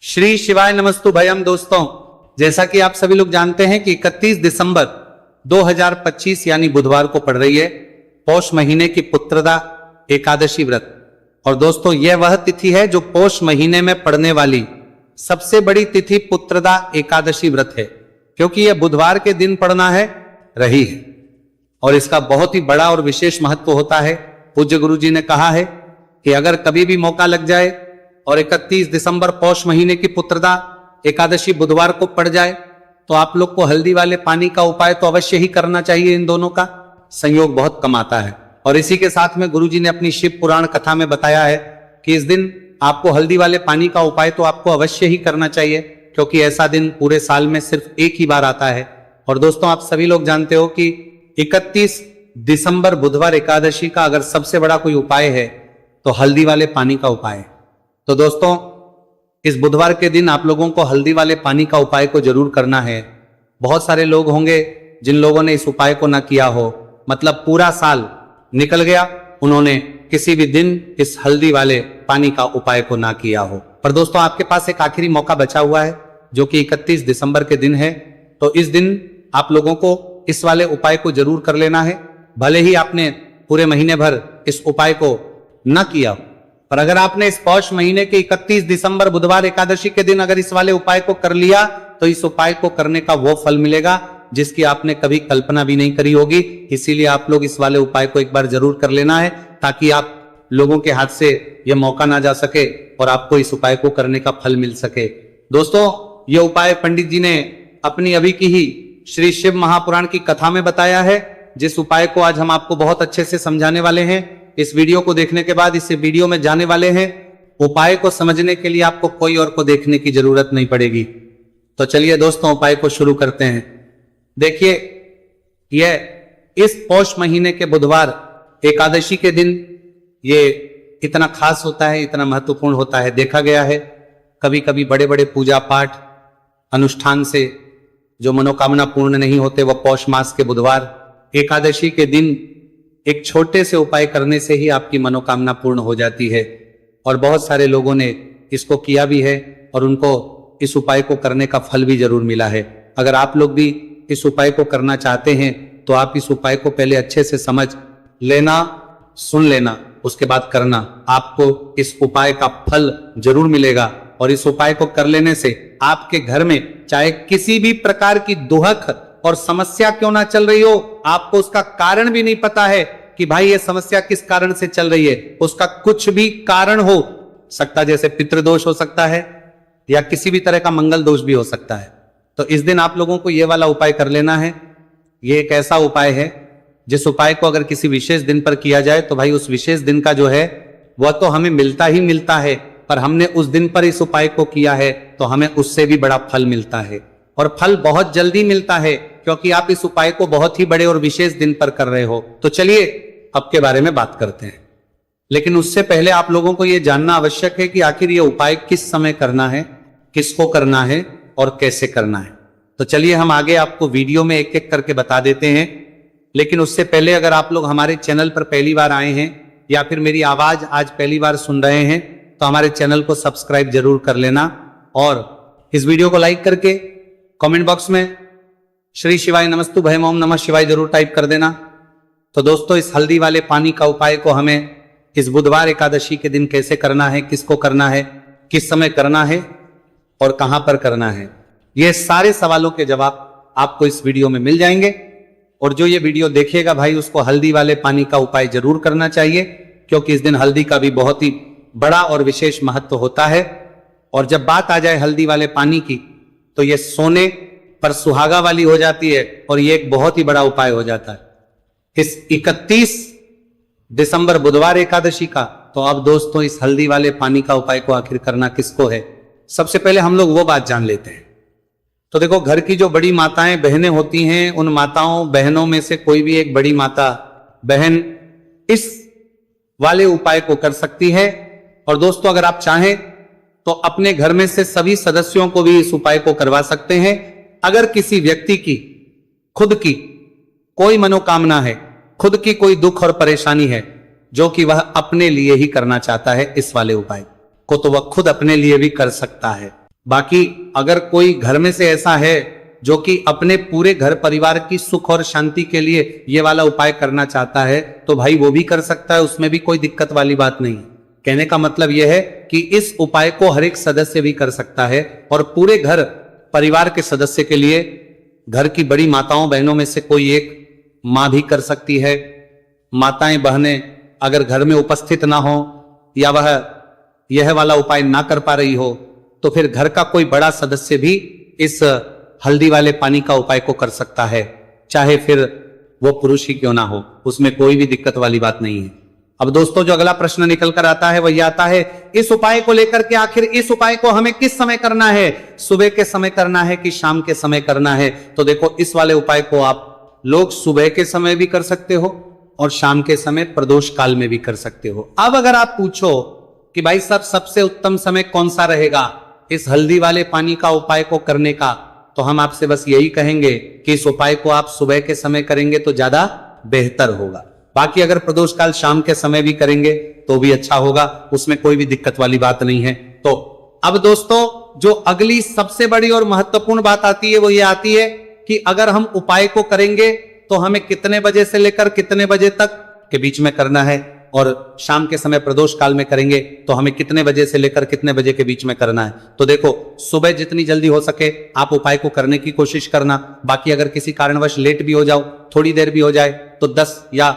श्री शिवाय नमस्तु भयम। दोस्तों, जैसा कि आप सभी लोग जानते हैं कि 31 दिसंबर 2025 यानी बुधवार को पड़ रही है पौष महीने की पुत्रदा एकादशी व्रत। और दोस्तों, यह वह तिथि है जो पौष महीने में पड़ने वाली सबसे बड़ी तिथि पुत्रदा एकादशी व्रत है, क्योंकि यह बुधवार के दिन पड़ना है रही है और इसका बहुत ही बड़ा और विशेष महत्व होता है। पूज्य गुरु जी ने कहा है कि अगर कभी भी मौका लग जाए और 31 दिसंबर पौष महीने की पुत्रदा एकादशी बुधवार को पड़ जाए तो आप लोग को हल्दी वाले पानी का उपाय तो अवश्य ही करना चाहिए। इन दोनों का संयोग बहुत कम आता है। और इसी के साथ में गुरु जी ने अपनी शिव पुराण कथा में बताया है कि इस दिन आपको हल्दी वाले पानी का उपाय तो आपको अवश्य ही करना चाहिए, क्योंकि ऐसा दिन पूरे साल में सिर्फ एक ही बार आता है। और दोस्तों, आप सभी लोग जानते हो कि 31 दिसंबर बुधवार एकादशी का अगर सबसे बड़ा कोई उपाय है तो हल्दी वाले पानी का उपाय है। तो दोस्तों, इस बुधवार के दिन आप लोगों को हल्दी वाले पानी का उपाय को जरूर करना है। बहुत सारे लोग होंगे जिन लोगों ने इस उपाय को ना किया हो, मतलब पूरा साल निकल गया, उन्होंने किसी भी दिन इस हल्दी वाले पानी का उपाय को ना किया हो। पर दोस्तों, आपके पास एक आखिरी मौका बचा हुआ है जो कि 31 दिसंबर के दिन है। तो इस दिन आप लोगों को इस वाले उपाय को जरूर कर लेना है। भले ही आपने पूरे महीने भर इस उपाय को न किया, पर अगर आपने इस पौष महीने के 31 दिसंबर बुधवार एकादशी के दिन अगर इस वाले उपाय को कर लिया तो इस उपाय को करने का वो फल मिलेगा जिसकी आपने कभी कल्पना भी नहीं करी होगी। इसीलिए आप लोग इस वाले उपाय को एक बार जरूर कर लेना है, ताकि आप लोगों के हाथ से यह मौका ना जा सके और आपको इस उपाय को करने का फल मिल सके। दोस्तों, यह उपाय पंडित जी ने अपनी अभी की ही श्री शिव महापुराण की कथा में बताया है, जिस उपाय को आज हम आपको बहुत अच्छे से समझाने वाले हैं। इस वीडियो को देखने के बाद इस वीडियो में जाने वाले हैं। उपाय को समझने के लिए आपको कोई और को देखने की जरूरत नहीं पड़ेगी। तो चलिए दोस्तों, उपाय को शुरू करते हैं। देखिए, यह इस पौष महीने के बुधवार एकादशी के दिन ये इतना खास होता है, इतना महत्वपूर्ण होता है। देखा गया है कभी कभी बड़े बड़े पूजा पाठ अनुष्ठान से जो मनोकामना पूर्ण नहीं होते, वह पौष मास के बुधवार एकादशी के दिन एक छोटे से उपाय करने से ही आपकी मनोकामना पूर्ण हो जाती है। और बहुत सारे लोगों ने इसको किया भी है और उनको इस उपाय को करने का फल भी जरूर मिला है। अगर आप लोग भी इस उपाय को करना चाहते हैं तो आप इस उपाय को पहले अच्छे से समझ लेना, सुन लेना, उसके बाद करना। आपको इस उपाय का फल जरूर मिलेगा। और इस उपाय को कर लेने से आपके घर में चाहे किसी भी प्रकार की दुहक और समस्या क्यों ना चल रही हो, आपको उसका कारण भी नहीं पता है कि भाई ये समस्या किस कारण से चल रही है, उसका कुछ भी कारण हो सकता, जैसे पितृदोष हो सकता है या किसी भी तरह का मंगल दोष भी हो सकता है। तो इस दिन आप लोगों को ये वाला उपाय कर लेना है। ये एक ऐसा उपाय है जिस उपाय को अगर किसी विशेष दिन पर किया जाए तो भाई उस विशेष दिन का जो है वह तो हमें मिलता ही मिलता है, पर हमने उस दिन पर इस उपाय को किया है तो हमें उससे भी बड़ा फल मिलता है। और फल बहुत जल्दी मिलता है, क्योंकि आप इस उपाय को बहुत ही बड़े और विशेष दिन पर कर रहे हो। तो चलिए अब के बारे में बात करते हैं। लेकिन उससे पहले आप लोगों को यह जानना आवश्यक है कि आखिर यह उपाय किस समय करना है, किसको करना है और कैसे करना है। तो चलिए हम आगे आपको वीडियो में एक एक करके बता देते हैं। लेकिन उससे पहले अगर आप लोग हमारे चैनल पर पहली बार आए हैं या फिर मेरी आवाज आज पहली बार सुन रहे हैं तो हमारे चैनल को सब्सक्राइब जरूर कर लेना और इस वीडियो को लाइक करके कमेंट बॉक्स में श्री शिवाय नमस्तु भयम ओम नमः शिवाय जरूर टाइप कर देना। तो दोस्तों, इस हल्दी वाले पानी का उपाय को हमें इस बुधवार एकादशी के दिन कैसे करना है, किसको करना है, किस समय करना है और कहां पर करना है, ये सारे सवालों के जवाब आपको इस वीडियो में मिल जाएंगे। और जो ये वीडियो देखेगा भाई उसको हल्दी वाले पानी का उपाय जरूर करना चाहिए, क्योंकि इस दिन हल्दी का भी बहुत ही बड़ा और विशेष महत्व होता है। और जब बात आ जाए हल्दी वाले पानी की तो ये सोने पर सुहागा वाली हो जाती है और ये एक बहुत ही बड़ा उपाय हो जाता है इस 31 दिसंबर बुधवार एकादशी का। तो अब दोस्तों, इस हल्दी वाले पानी का उपाय को आखिर करना किसको है, सबसे पहले हम लोग वो बात जान लेते हैं। तो देखो, घर की जो बड़ी माताएं बहनें होती हैं, उन माताओं बहनों में से कोई भी एक बड़ी माता बहन इस वाले उपाय को कर सकती है। और दोस्तों, अगर आप चाहें तो अपने घर में से सभी सदस्यों को भी इस उपाय को करवा सकते हैं। अगर किसी व्यक्ति की खुद की कोई मनोकामना है, खुद की कोई दुख और परेशानी है जो कि वह अपने लिए ही करना चाहता है इस वाले उपाय को, तो वह खुद अपने लिए भी कर सकता है। बाकी अगर कोई घर में से ऐसा है जो कि अपने पूरे घर परिवार की सुख और शांति के लिए ये वाला उपाय करना चाहता है तो भाई वो भी कर सकता है, उसमें भी कोई दिक्कत वाली बात नहीं। कहने का मतलब यह है कि इस उपाय को हर एक सदस्य भी कर सकता है और पूरे घर परिवार के सदस्य के लिए घर की बड़ी माताओं बहनों में से कोई एक मां भी कर सकती है। माताएं बहनें अगर घर में उपस्थित ना हो या वह यह वाला उपाय ना कर पा रही हो तो फिर घर का कोई बड़ा सदस्य भी इस हल्दी वाले पानी का उपाय को कर सकता है, चाहे फिर वो पुरुष ही क्यों ना हो, उसमें कोई भी दिक्कत वाली बात नहीं है। अब दोस्तों जो अगला प्रश्न निकल कर आता है वही आता है इस उपाय को लेकर के, आखिर इस उपाय को हमें किस समय करना है, सुबह के समय करना है कि शाम के समय करना है। तो देखो इस वाले उपाय को आप लोग सुबह के समय भी कर सकते हो और शाम के समय प्रदोष काल में भी कर सकते हो। अब अगर आप पूछो कि भाई साहब सबसे उत्तम समय कौन सा रहेगा इस हल्दी वाले पानी का उपाय को करने का, तो हम आपसे बस यही कहेंगे कि इस उपाय को आप सुबह के समय करेंगे तो ज्यादा बेहतर होगा। बाकी अगर प्रदोष काल शाम के समय भी करेंगे तो भी अच्छा होगा, उसमें कोई भी दिक्कत वाली बात नहीं है। तो अब दोस्तों जो अगली सबसे बड़ी और महत्वपूर्ण बात आती है वो ये आती है कि अगर हम उपाय को करेंगे तो हमें कितने बजे से लेकर कितने बजे तक के बीच में करना है और शाम के समय प्रदोष काल में करेंगे तो हमें कितने बजे से लेकर कितने बजे के बीच में करना है। तो देखो सुबह जितनी जल्दी हो सके आप उपाय को करने की कोशिश करना। बाकी अगर किसी कारणवश लेट भी हो जाओ, थोड़ी देर भी हो जाए तो 10 या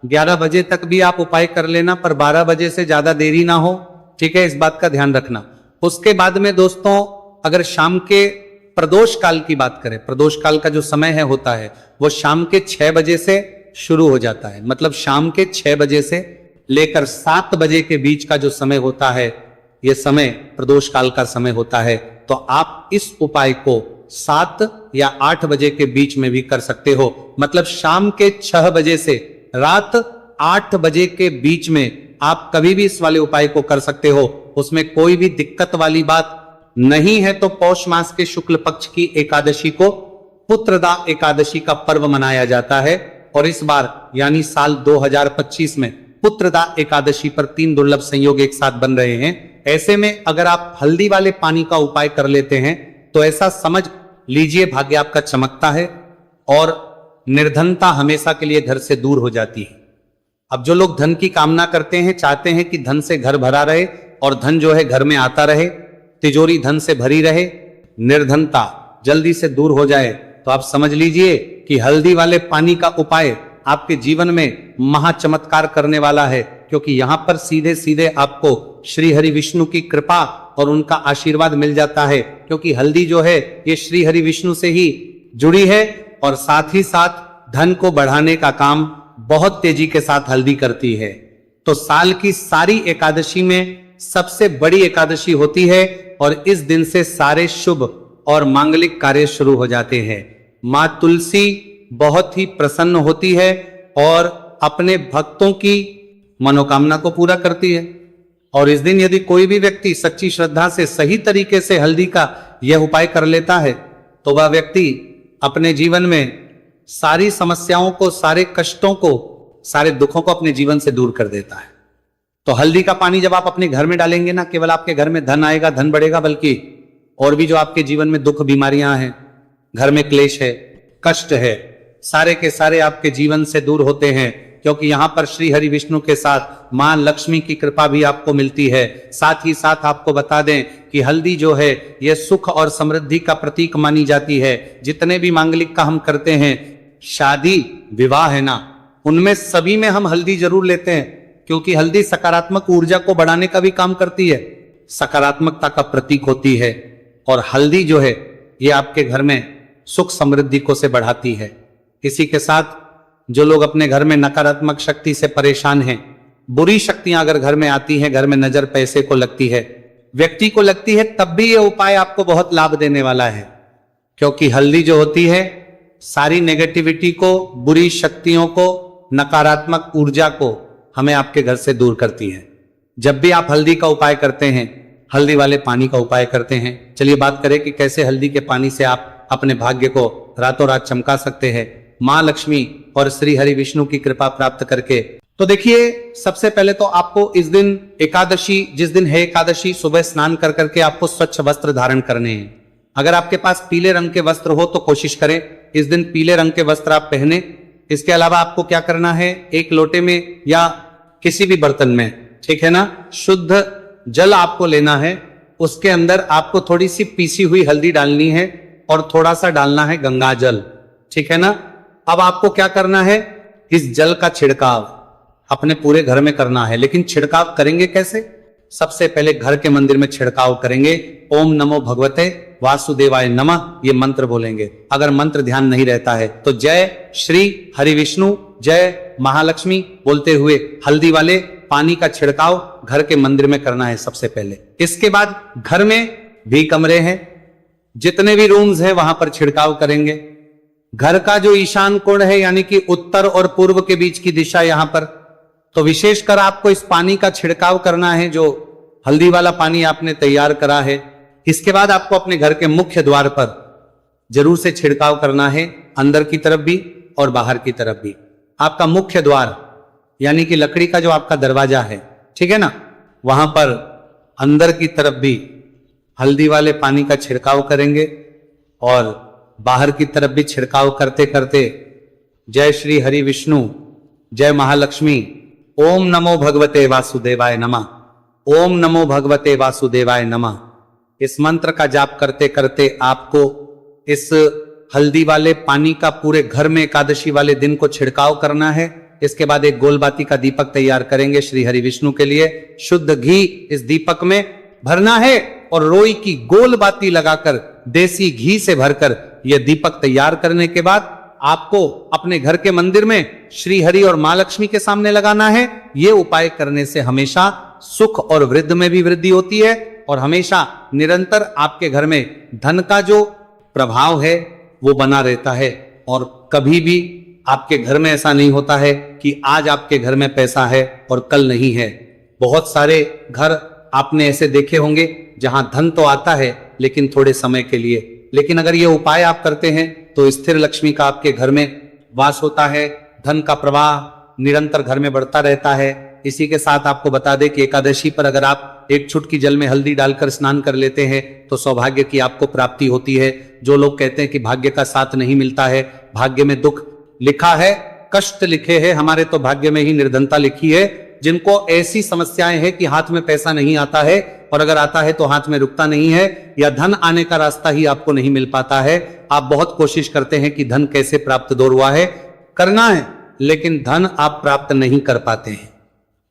11 बजे तक भी आप उपाय कर लेना, पर 12 बजे से ज्यादा देरी ना हो, ठीक है, इस बात का ध्यान रखना। उसके बाद में दोस्तों अगर शाम के प्रदोष काल की बात करें, प्रदोष काल का जो समय है होता है वो शाम के 6 बजे से शुरू हो जाता है। मतलब शाम के 6 बजे से लेकर 7 बजे के बीच का जो समय होता है यह समय प्रदोष काल का समय होता है। तो आप इस उपाय को 7 या 8 बजे के बीच में भी कर सकते हो। मतलब शाम के 6 बजे से रात 8 बजे के बीच में आप कभी भी इस वाले उपाय को कर सकते हो, उसमें कोई भी दिक्कत वाली बात नहीं है। तो पौष मास के शुक्ल पक्ष की एकादशी को पुत्रदा एकादशी का पर्व मनाया जाता है और इस बार यानी साल 2025 में पुत्रदा एकादशी पर 3 दुर्लभ संयोग एक साथ बन रहे हैं। ऐसे में अगर आप हल्दी वाले पानी का उपाय कर लेते हैं तो ऐसा समझ लीजिए भाग्य आपका चमकता है और निर्धनता हमेशा के लिए घर से दूर हो जाती है। अब जो लोग धन की कामना करते हैं, चाहते हैं कि धन से घर भरा रहे और धन जो है घर में आता रहे, तिजोरी धन से भरी रहे, निर्धनता जल्दी से दूर हो जाए, तो आप समझ लीजिए कि हल्दी वाले पानी का उपाय आपके जीवन में महा चमत्कार करने वाला है। क्योंकि यहां पर सीधे सीधे आपको श्री हरि विष्णु की कृपा और उनका आशीर्वाद मिल जाता है। क्योंकि हल्दी जो है ये श्री हरि विष्णु से ही जुड़ी है और साथ ही साथ धन को बढ़ाने का काम बहुत तेजी के साथ हल्दी करती है। तो साल की सारी एकादशी में सबसे बड़ी एकादशी होती है और इस दिन से सारे शुभ और मांगलिक कार्य शुरू हो जाते हैं। मां तुलसी बहुत ही प्रसन्न होती है और अपने भक्तों की मनोकामना को पूरा करती है। और इस दिन यदि कोई भी व्यक्ति सच्ची श्रद्धा से सही तरीके से हल्दी का यह उपाय कर लेता है तो वह व्यक्ति अपने जीवन में सारी समस्याओं को, सारे कष्टों को, सारे दुखों को अपने जीवन से दूर कर देता है। तो हल्दी का पानी जब आप अपने घर में डालेंगे ना, केवल आपके घर में धन आएगा, धन बढ़ेगा, बल्कि और भी जो आपके जीवन में दुख बीमारियां हैं, घर में क्लेश है, कष्ट है, सारे के सारे आपके जीवन से दूर होते हैं। क्योंकि यहां पर श्री हरि विष्णु के साथ मां लक्ष्मी की कृपा भी आपको मिलती है। साथ ही साथ आपको बता दें कि हल्दी जो है यह सुख और समृद्धि का प्रतीक मानी जाती है। जितने भी मांगलिक का हम करते हैं, शादी विवाह है ना, उनमें सभी में हम हल्दी जरूर लेते हैं। क्योंकि हल्दी सकारात्मक ऊर्जा को बढ़ाने का भी काम करती है, सकारात्मकता का प्रतीक होती है। और हल्दी जो है ये आपके घर में सुख समृद्धि को से बढ़ाती है। इसी के साथ जो लोग अपने घर में नकारात्मक शक्ति से परेशान हैं, बुरी शक्तियां अगर घर में आती हैं, घर में नजर पैसे को लगती है, व्यक्ति को लगती है, तब भी यह उपाय आपको बहुत लाभ देने वाला है। क्योंकि हल्दी जो होती है सारी नेगेटिविटी को, बुरी शक्तियों को, नकारात्मक ऊर्जा को हमें आपके घर से दूर करती है। जब भी आप हल्दी का उपाय करते हैं, हल्दी वाले पानी का उपाय करते हैं, चलिए बात करें कि कैसे हल्दी के पानी से आप अपने भाग्य को रातों रात चमका सकते हैं। मां लक्ष्मी और श्री हरि विष्णु की कृपा प्राप्त करके तो देखिए, सबसे पहले तो आपको इस दिन एकादशी, जिस दिन है एकादशी, सुबह स्नान कर करके आपको स्वच्छ वस्त्र धारण करने हैं। अगर आपके पास पीले रंग के वस्त्र हो तो कोशिश करें इस दिन पीले रंग के वस्त्र आप पहने। इसके अलावा आपको क्या करना है, एक लोटे में या किसी भी बर्तन में, ठीक है ना, शुद्ध जल आपको लेना है। उसके अंदर आपको थोड़ी सी पीसी हुई हल्दी डालनी है और थोड़ा सा डालना है गंगा जल, ठीक है ना। अब आपको क्या करना है, इस जल का छिड़काव अपने पूरे घर में करना है। लेकिन छिड़काव करेंगे कैसे? सबसे पहले घर के मंदिर में छिड़काव करेंगे। ओम नमो भगवते वासुदेवाय नमः ये मंत्र बोलेंगे। अगर मंत्र ध्यान नहीं रहता है तो जय श्री हरि विष्णु, जय महालक्ष्मी बोलते हुए हल्दी वाले पानी का छिड़काव घर के मंदिर में करना है सबसे पहले। इसके बाद घर में भी कमरे हैं, जितने भी रूम्स हैं वहां पर छिड़काव करेंगे। घर का जो ईशान कोण है, यानी कि उत्तर और पूर्व के बीच की दिशा, यहां पर तो विशेषकर आपको इस पानी का छिड़काव करना है, जो हल्दी वाला पानी आपने तैयार करा है। इसके बाद आपको अपने घर के मुख्य द्वार पर जरूर से छिड़काव करना है, अंदर की तरफ भी और बाहर की तरफ भी। आपका मुख्य द्वार यानी कि लकड़ी का जो आपका दरवाजा है, ठीक है ना, वहां पर अंदर की तरफ भी हल्दी वाले पानी का छिड़काव करेंगे और बाहर की तरफ भी छिड़काव करते करते जय श्री हरि विष्णु, जय महालक्ष्मी, ओम नमो भगवते वासुदेवाय नमः, ओम नमो भगवते वासुदेवाय नमः, इस मंत्र का जाप करते करते आपको इस हल्दी वाले पानी का पूरे घर में एकादशी वाले दिन को छिड़काव करना है। इसके बाद एक गोलबाती का दीपक तैयार करेंगे श्री हरि विष्णु के लिए। शुद्ध घी इस दीपक में भरना है और रोई की गोल बाती लगाकर देसी घी से भरकर यह दीपक तैयार करने के बाद आपको अपने घर के मंदिर में श्री हरि और मां लक्ष्मी के सामने लगाना है। यह उपाय करने से हमेशा सुख और वृद्धि में भी वृद्धि होती है और हमेशा निरंतर आपके घर में धन का जो प्रभाव है वो बना रहता है। और कभी भी आपके घर में ऐसा नहीं होता है कि आज आपके घर में पैसा है और कल नहीं है। बहुत सारे घर आपने ऐसे देखे होंगे जहां धन तो आता है लेकिन थोड़े समय के लिए। लेकिन अगर ये उपाय आप करते हैं तो स्थिर लक्ष्मी का आपके घर में वास होता है, धन का प्रवाह निरंतर घर में बढ़ता रहता है। इसी के साथ आपको बता दें कि एकादशी पर अगर आप एक चुटकी जल में हल्दी डालकर स्नान कर लेते हैं तो सौभाग्य की आपको प्राप्ति होती है। जो लोग कहते हैं कि भाग्य का साथ नहीं मिलता है, भाग्य में दुख लिखा है, कष्ट लिखे हैं, हमारे तो भाग्य में ही निर्धनता लिखी है। जिनको ऐसी समस्याएं हैं कि हाथ में पैसा नहीं आता है और अगर आता है तो हाथ में रुकता नहीं है या धन आने का रास्ता ही आपको नहीं मिल पाता है, आप बहुत कोशिश करते हैं कि धन कैसे प्राप्त दूर हुआ है, करना है, लेकिन धन आप प्राप्त नहीं कर पाते हैं,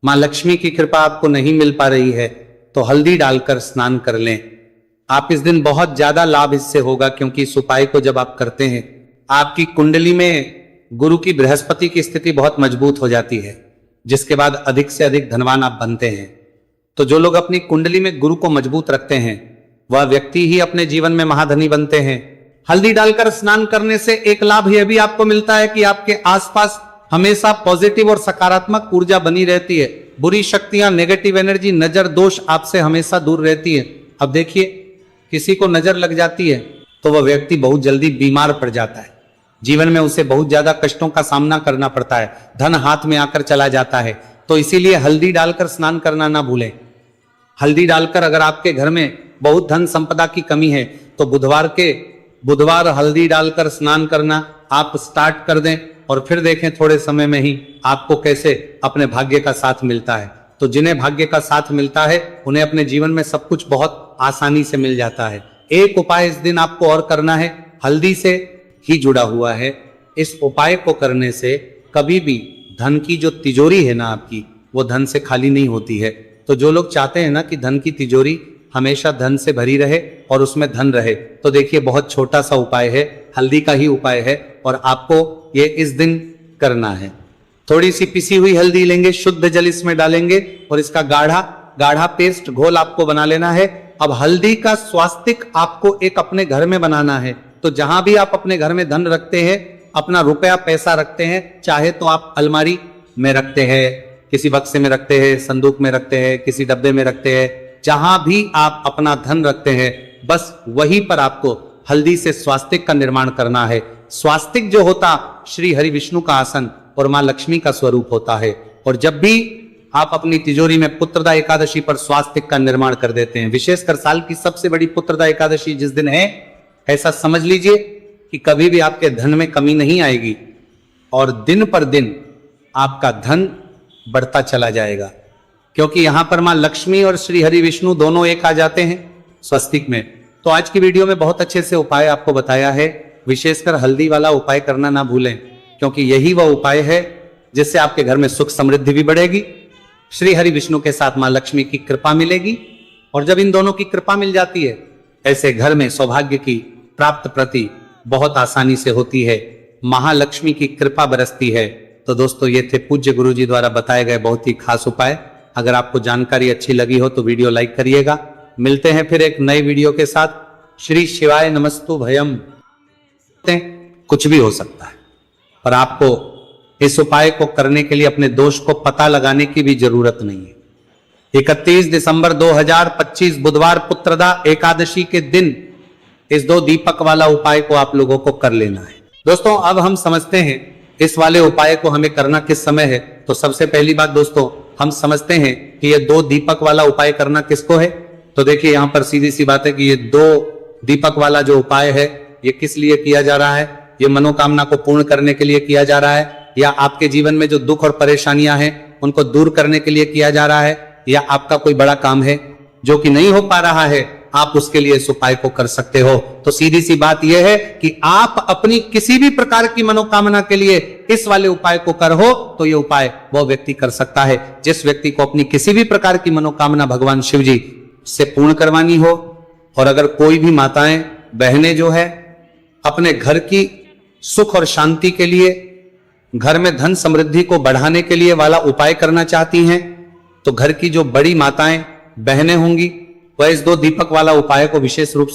मां लक्ष्मी की कृपा आपको नहीं मिल पा रही है, तो हल्दी डालकर स्नान कर लें। आप इस दिन बहुत ज्यादा लाभ इससे होगा, क्योंकि इस उपाय को जब आप करते हैं आपकी कुंडली में गुरु की बृहस्पति की स्थिति बहुत मजबूत हो जाती है, जिसके बाद अधिक से अधिक धनवान आप बनते हैं। तो जो लोग अपनी कुंडली में गुरु को मजबूत रखते हैं वह व्यक्ति ही अपने जीवन में महाधनी बनते हैं। हल्दी डालकर स्नान करने से एक लाभ यह भी आपको मिलता है कि आपके आसपास हमेशा पॉजिटिव और सकारात्मक ऊर्जा बनी रहती है। बुरी शक्तियां, नेगेटिव एनर्जी, नजर दोष आपसे हमेशा दूर रहती है। अब देखिए, किसी को नजर लग जाती है तो वह व्यक्ति बहुत जल्दी बीमार पड़ जाता है, जीवन में उसे बहुत ज्यादा कष्टों का सामना करना पड़ता है, धन हाथ में आकर चला जाता है। तो इसीलिए हल्दी डालकर स्नान करना ना भूलें। हल्दी डालकर अगर आपके घर में बहुत धन संपदा की कमी है तो बुधवार हल्दी डालकर स्नान करना आप स्टार्ट कर दें और फिर देखें थोड़े समय में ही आपको कैसे अपने भाग्य का साथ मिलता है। तो जिन्हें भाग्य का साथ मिलता है उन्हें अपने जीवन में सब कुछ बहुत आसानी से मिल जाता है। एक उपाय इस दिन आपको और करना है, हल्दी से ही जुड़ा हुआ है। इस उपाय को करने से कभी भी धन की जो तिजोरी है ना आपकी, वो धन से खाली नहीं होती है। तो जो लोग चाहते हैं ना कि धन की तिजोरी हमेशा धन से भरी रहे और उसमें धन रहे, तो देखिए बहुत छोटा सा उपाय है, हल्दी का ही उपाय है और आपको ये इस दिन करना है। थोड़ी सी पिसी हुई हल्दी लेंगे, शुद्ध जल इसमें डालेंगे और इसका गाढ़ा पेस्ट घोल आपको बना लेना है। अब हल्दी का स्वास्तिक आपको एक अपने घर में बनाना है। तो जहां भी आप अपने घर में धन रखते हैं, अपना रुपया पैसा रखते हैं, चाहे तो आप अलमारी में रखते हैं, किसी बक्से में रखते हैं, संदूक में रखते हैं, किसी डब्बे में रखते हैं, जहां भी आप अपना धन रखते हैं बस वहीं पर आपको हल्दी से स्वास्तिक का निर्माण करना है। स्वास्तिक जो होता श्री हरि विष्णु का आसन और मां लक्ष्मी का स्वरूप होता है और जब भी आप अपनी तिजोरी में पुत्रदा एकादशी पर स्वास्तिक का निर्माण कर देते हैं, विशेषकर साल की सबसे बड़ी पुत्रदा एकादशी जिस दिन है, ऐसा समझ लीजिए कि कभी भी आपके धन में कमी नहीं आएगी और दिन पर दिन आपका धन बढ़ता चला जाएगा, क्योंकि यहां पर मां लक्ष्मी और श्री हरि विष्णु दोनों एक आ जाते हैं स्वस्तिक में। तो आज की वीडियो में बहुत अच्छे से उपाय आपको बताया है। विशेषकर हल्दी वाला उपाय करना ना भूलें, क्योंकि यही वह उपाय है जिससे आपके घर में सुख समृद्धि भी बढ़ेगी, श्री हरि विष्णु के साथ मां लक्ष्मी की कृपा मिलेगी, और जब इन दोनों की कृपा मिल जाती है, ऐसे घर में सौभाग्य की प्राप्त प्रति बहुत आसानी से होती है, महालक्ष्मी की कृपा बरसती है। तो दोस्तों, ये थे पूज्य गुरु जी द्वारा बताए गए बहुत ही खास उपाय। अगर आपको जानकारी अच्छी लगी हो तो वीडियो लाइक करिएगा। मिलते हैं फिर एक नए वीडियो के साथ। श्री शिवाय नमस्तु भयम। कुछ भी हो सकता है, पर आपको इस उपाय को करने के लिए अपने दोष को पता लगाने की भी जरूरत नहीं है। 31 दिसंबर 2025 बुधवार पुत्रदा एकादशी के दिन इस 2 दीपक वाला उपाय को आप लोगों को कर लेना है। दोस्तों, अब हम समझते हैं इस वाले उपाय को हमें करना किस समय है। तो सबसे पहली बात दोस्तों, हम समझते हैं कि ये 2 दीपक वाला उपाय करना किसको है। तो देखिए, यहां पर सीधी सी बात है कि ये 2 दीपक वाला जो उपाय है, ये किस लिए किया जा रहा है। ये मनोकामना को पूर्ण करने के लिए किया जा रहा है, या आपके जीवन में जो दुख और परेशानियां हैं उनको दूर करने के लिए किया जा रहा है, या आपका कोई बड़ा काम है जो कि नहीं हो पा रहा है, आप उसके लिए इस उपाय को कर सकते हो। तो सीधी सी बात यह है कि आप अपनी किसी भी प्रकार की मनोकामना के लिए इस वाले उपाय को करो, तो यह उपाय वह व्यक्ति कर सकता है जिस व्यक्ति को अपनी किसी भी प्रकार की मनोकामना भगवान शिव जी से पूर्ण करवानी हो। और अगर कोई भी माताएं बहनें जो है अपने घर की सुख और शांति के लिए, घर में धन समृद्धि को बढ़ाने के लिए वाला उपाय करना चाहती हैं, तो घर की जो बड़ी माताएं बहनें होंगी वह इस 2 दीपक वाला उपाय को विशेष रूप से